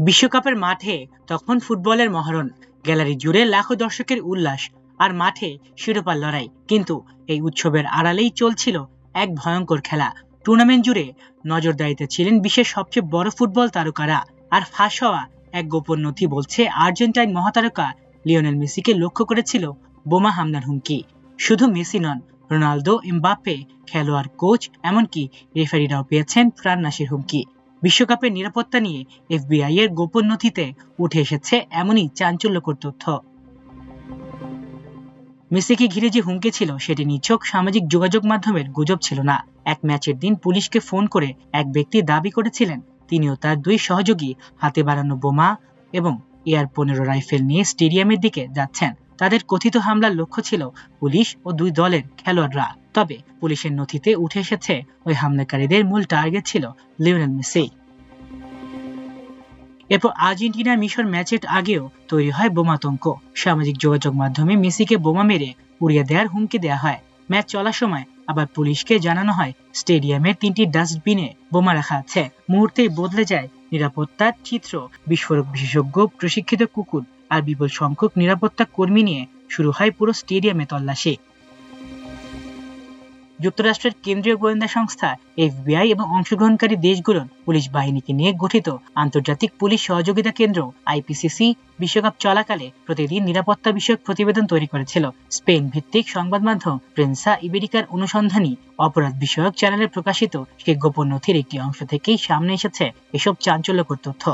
বিশ্বকাপের মাঠে তখন ফুটবলের মহরণ, গ্যালারি জুড়ে লাখো দর্শকের উল্লাস আর মাঠে শিরোপার লড়াই। কিন্তু এই উৎসবের আড়ালেই চলছিল এক ভয়ঙ্কর খেলা। টুর্নামেন্ট জুড়ে নজরদারিতে ছিলেন বিশ্বের সবচেয়ে বড় ফুটবল তারকারা, আর ফাঁস হওয়া এক গোপন নথি বলছে আর্জেন্টাইন মহাতারকা লিওনেল মেসিকে লক্ষ্য করেছিল বোমা হামলার হুমকি। শুধু মেসি নন, রোনালদো, এমবাপ্পে, খেলোয়াড়, কোচ, এমনকি রেফারিরাও পেয়েছেন প্রাণনাশের হুমকি। বিশ্বকাপের নিরাপত্তা নিয়ে এফবিআই এর গোপন নথিতে উঠে এসেছে এমনই চাঞ্চল্যকর তথ্য। মেসিকে ঘিরে যে হুমকি ছিল সেটি নিছক সামাজিক যোগাযোগ মাধ্যমের গুজব ছিল না। এক ম্যাচের দিন পুলিশকে ফোন করে এক ব্যক্তি দাবি করেছিলেন তিনি ও তার দুই সহযোগী হাতে বানানো বোমা এবং AR-15 রাইফেল নিয়ে স্টেডিয়ামের দিকে যাচ্ছেন। তাদের কথিত হামলার লক্ষ্য ছিল পুলিশ ও দুই দলের খেলোয়াড়রা। তবে পুলিশের নথিতে উঠে এসেছে ওই হামলাকারীদের মূল টার্গেট ছিল লিওনেল মেসি। এরপর আর্জেন্টিনার মিশর ম্যাচের আগেও তৈরি হয় বোমাতঙ্ক। সামাজিক যোগাযোগ মাধ্যমে মেসিকে বোমা মেরে উড়িয়ে দেওয়ার হুমকি দেওয়া হয়। ম্যাচ চলার সময় আবার পুলিশকে জানানো হয় স্টেডিয়ামের 3টি ডাস্টবিনে বোমা রাখা আছে। মুহূর্তেই বদলে যায় নিরাপত্তার চিত্র। বিস্ফোরক বিশেষজ্ঞ, প্রশিক্ষিত কুকুর আর বিপুল সংখ্যক নিরাপত্তা কর্মী নিয়ে শুরু হয় পুরো স্টেডিয়ামে তল্লাশি। যুক্তরাষ্ট্রের কেন্দ্রীয় গোয়েন্দা সংস্থা FBI এবং অংশগ্রহণকারী দেশগুলোর পুলিশ বাহিনীকে নিয়ে গঠিত আন্তর্জাতিক পুলিশ সহযোগিতা কেন্দ্র IPCC বিশ্বকাপ চলাকালে প্রতিদিন নিরাপত্তা বিষয়ক প্রতিবেদন তৈরি করেছিল। স্পেন ভিত্তিক সংবাদ মাধ্যম প্রেনসা ইবেরিকার অনুসন্ধানী অপরাধ বিষয়ক চ্যানেলে প্রকাশিত সেই গোপন নথির একটি অংশ থেকেই সামনে এসেছে এসব চাঞ্চল্যকর তথ্য।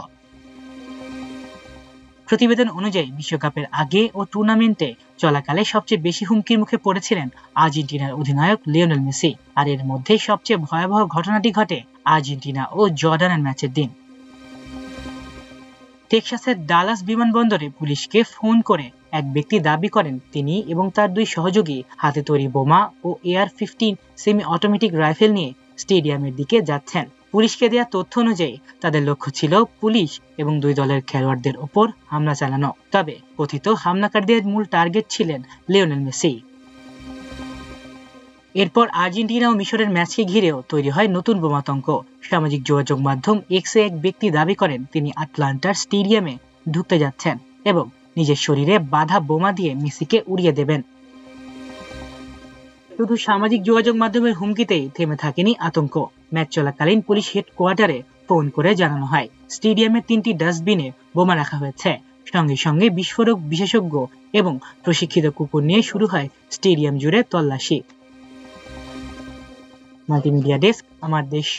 প্রতিবেদন অনুযায়ী বিশ্বকাপের আগে ও টুর্নামেন্টে চলাকালে সবচেয়ে বেশি হুমকির মুখে পড়েছিলেন আর্জেন্টিনার অধিনায়ক লিওনেল মেসি। আর এর মধ্যে সবচেয়ে ভয়াবহ ঘটনাটি ঘটে আর্জেন্টিনা ও জর্ডানের ম্যাচের দিন। টেক্সাসের ডালাস বিমানবন্দরে পুলিশকে ফোন করে এক ব্যক্তি দাবি করেন তিনি এবং তার দুই সহযোগী হাতে তৈরি বোমা ও AR-15 সেমি অটোমেটিক রাইফেল নিয়ে স্টেডিয়ামের দিকে যাচ্ছেন। পুলিশকে দেওয়া তথ্য অনুযায়ী তাদের লক্ষ্য ছিল পুলিশ এবং দুই দলের খেলোয়াড়দের ওপর হামলা চালানো। তবে কথিত হামলাকারীদের মূল টার্গেট ছিলেন লিওনেল মেসি। এরপর আর্জেন্টিনা ও মিশরের ম্যাচকে ঘিরেও তৈরি হয় নতুন বোমাতঙ্ক। সামাজিক যোগাযোগ মাধ্যম এক্সে এক ব্যক্তি দাবি করেন তিনি আটলান্টার স্টেডিয়ামে ঢুকতে যাচ্ছেন এবং নিজের শরীরে বাঁধা বোমা দিয়ে মেসিকে উড়িয়ে দেবেন। শুধু সামাজিক যোগাযোগ মাধ্যমের হুমকিতেই থেমে থাকেনি আতঙ্ক। ম্যাচ চলাকালীন পুলিশ হেডকোয়ার্টারে ফোন করে জানানো হয় স্টেডিয়ামের 3টি ডাস্টবিনে বোমা রাখা হয়েছে। সঙ্গে সঙ্গে বিস্ফোরক বিশেষজ্ঞ এবং প্রশিক্ষিত কুকুর নিয়ে শুরু হয় স্টেডিয়াম জুড়ে তল্লাশি। মাল্টিমিডিয়া ডেস্ক, আমার দেশ।